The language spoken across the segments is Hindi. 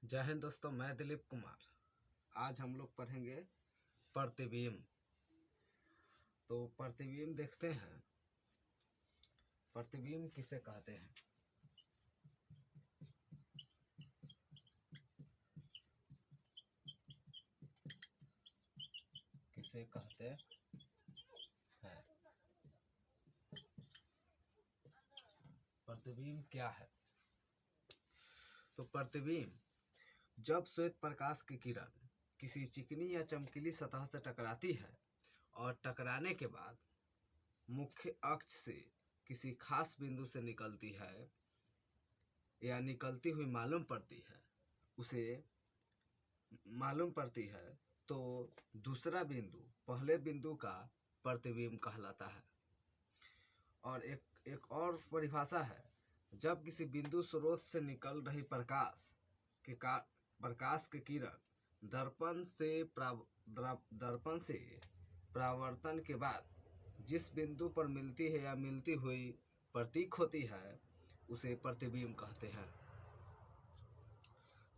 जय हिंद दोस्तों, मैं दिलीप कुमार। आज हम लोग पढ़ेंगे प्रतिबिंब। तो प्रतिबिंब देखते हैं, प्रतिबिंब किसे कहते हैं। किसे कहते हैं? प्रतिबिंब क्या है? तो प्रतिबिंब जब श्वेत प्रकाश की किरण किसी चिकनी या चमकीली सतह से टकराती है और टकराने के बाद मुख्य अक्ष से किसी खास बिंदु से निकलती है या निकलती हुई मालूम पड़ती है तो दूसरा बिंदु पहले बिंदु का प्रतिबिंब कहलाता है। और एक और परिभाषा है, जब किसी बिंदु स्रोत से निकल रही प्रकाश की किरण दर्पण से परावर्तन के बाद जिस बिंदु पर मिलती है या मिलती हुई प्रतीक होती है उसे प्रतिबिंब कहते हैं।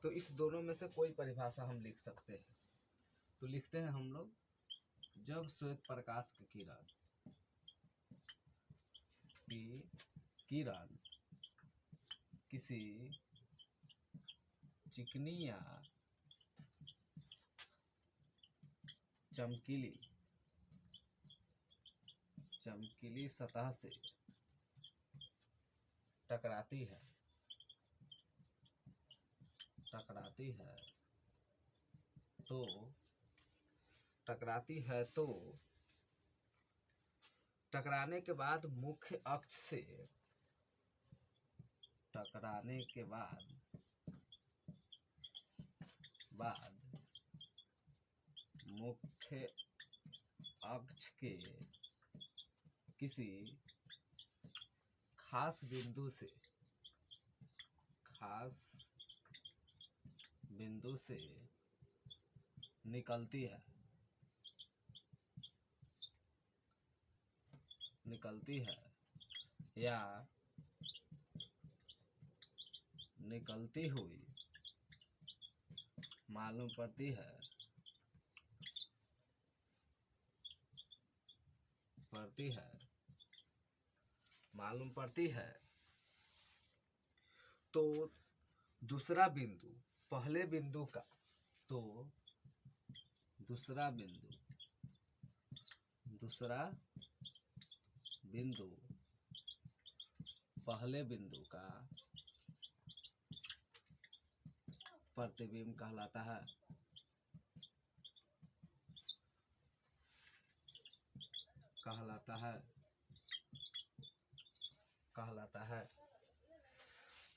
तो इस दोनों में से कोई परिभाषा हम लिख सकते हैं। तो लिखते हैं हम लोग, जब श्वेत प्रकाश की किरण किसी चिकनी या चमकीली सतह से टकराती है तो टकराने के बाद मुख्य अक्ष के किसी खास बिंदु से निकलती है या निकलती हुई मालूम पड़ती है तो दूसरा बिंदु पहले बिंदु का पहले बिंदु का प्रतिबिंब कहलाता है।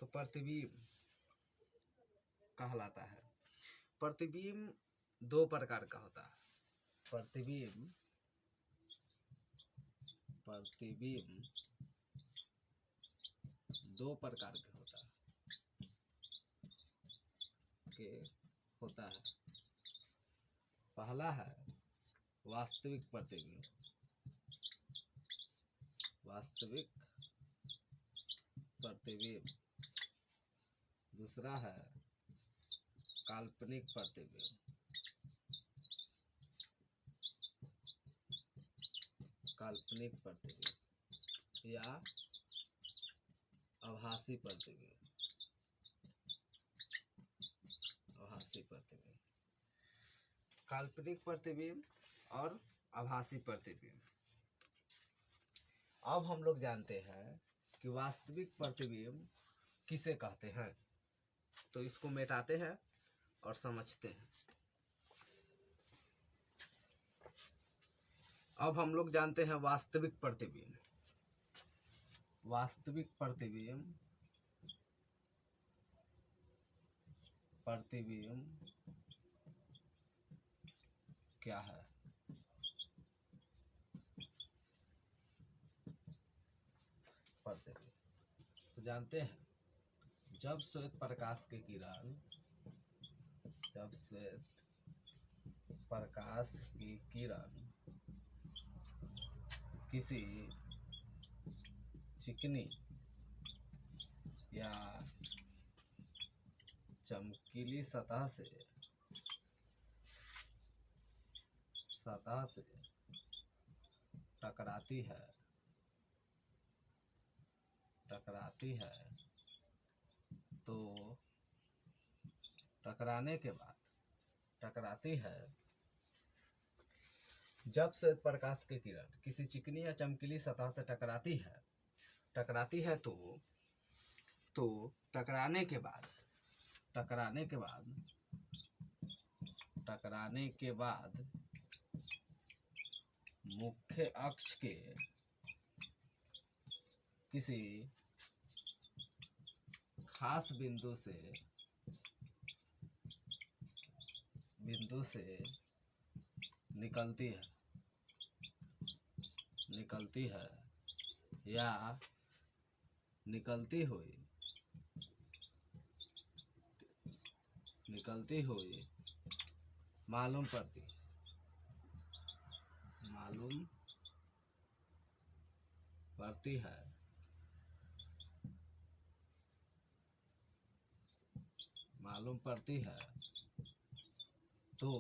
तो प्रतिबिंब कहलाता है। प्रतिबिंब दो प्रकार का होता है। प्रतिबिंब दो प्रकार के होता है। पहला है वास्तविक प्रतिबिंब। दूसरा है काल्पनिक प्रतिबिंब या आभासी प्रतिबिंब। काल्पनिक प्रतिबिंब और आभासी प्रतिबिंब। अब हम लोग जानते हैं कि वास्तविक प्रतिबिंब किसे कहते हैं। तो इसको मिटाते हैं और समझते हैं। अब हम लोग जानते हैं वास्तविक प्रतिबिंब क्या है। तो जानते हैं, जब श्वेत प्रकाश की किरण किसी चिकनी या चमकीली सतह से टकराती है तो टकराने के बाद जब श्वेत प्रकाश की किरण किसी चिकनी या चमकीली सतह से टकराती है तो टकराने के बाद मुख्य अक्ष के किसी खास बिंदु से निकलती है या निकलती हुई मालूम पड़ती है तो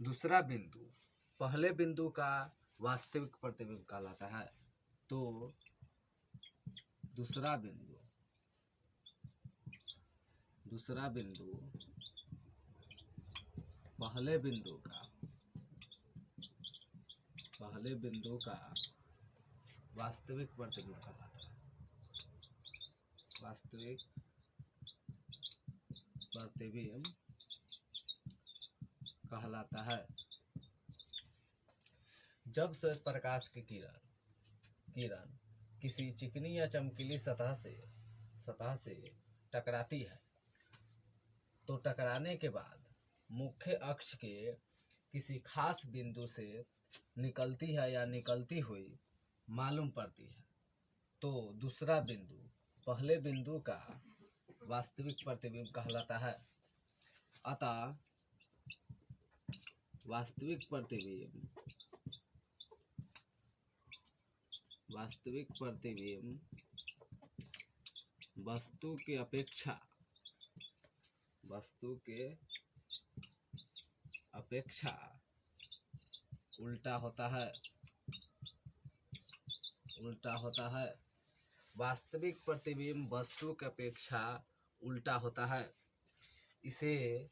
दूसरा बिंदु पहले बिंदु का वास्तविक प्रतिबिंब कहलाता है। तो दूसरा बिंदु पहले बिंदु का वास्तविक प्रतिबिंब कहलाता है। जब श्वेत प्रकाश की किरण किसी चिकनी या चमकीली सतह से टकराती है तो टकराने के बाद मुख्य अक्ष के किसी खास बिंदु से निकलती है या निकलती हुई मालूम पड़ती है तो दूसरा बिंदु पहले बिंदु का वास्तविक प्रतिबिंब कहलाता है। अतः वास्तविक प्रतिबिंब वस्तु के अपेक्षा उल्टा होता है। वास्तविक प्रतिबिंब वस्तु के अपेक्षा उल्टा होता है। इसे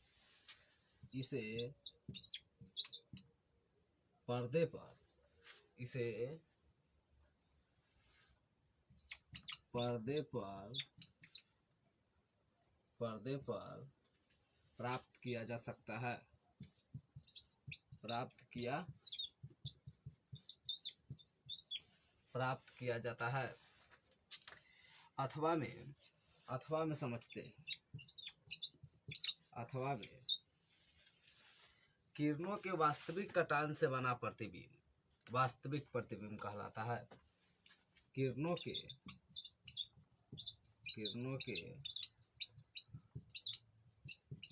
पर्दे पर प्राप्त किया जा सकता है। प्राप्त किया जाता है। अथवा में समझते हैं। अथवा में किरणों के वास्तविक कटान से बना प्रतिबिंब वास्तविक प्रतिबिंब कहलाता है। किरणों के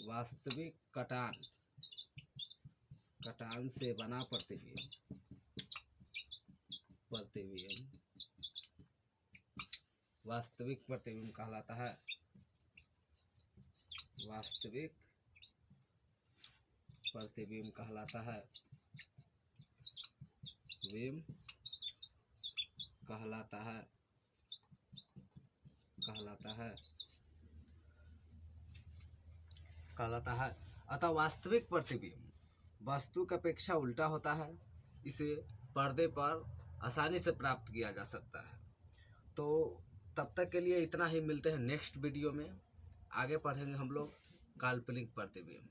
वास्तविक कटान से बना प्रतिबिंब वास्तविक प्रतिबिंब कहलाता है। वास्तविक प्रतिबिंब कहलाता है। अतः वास्तविक प्रतिबिंब वस्तु की अपेक्षा उल्टा होता है। इसे पर्दे पर आसानी से प्राप्त किया जा सकता है। तो तब तक के लिए इतना ही। मिलते हैं नेक्स्ट वीडियो में। आगे पढ़ेंगे हम लोग काल्पनिक प्रतिबिंब।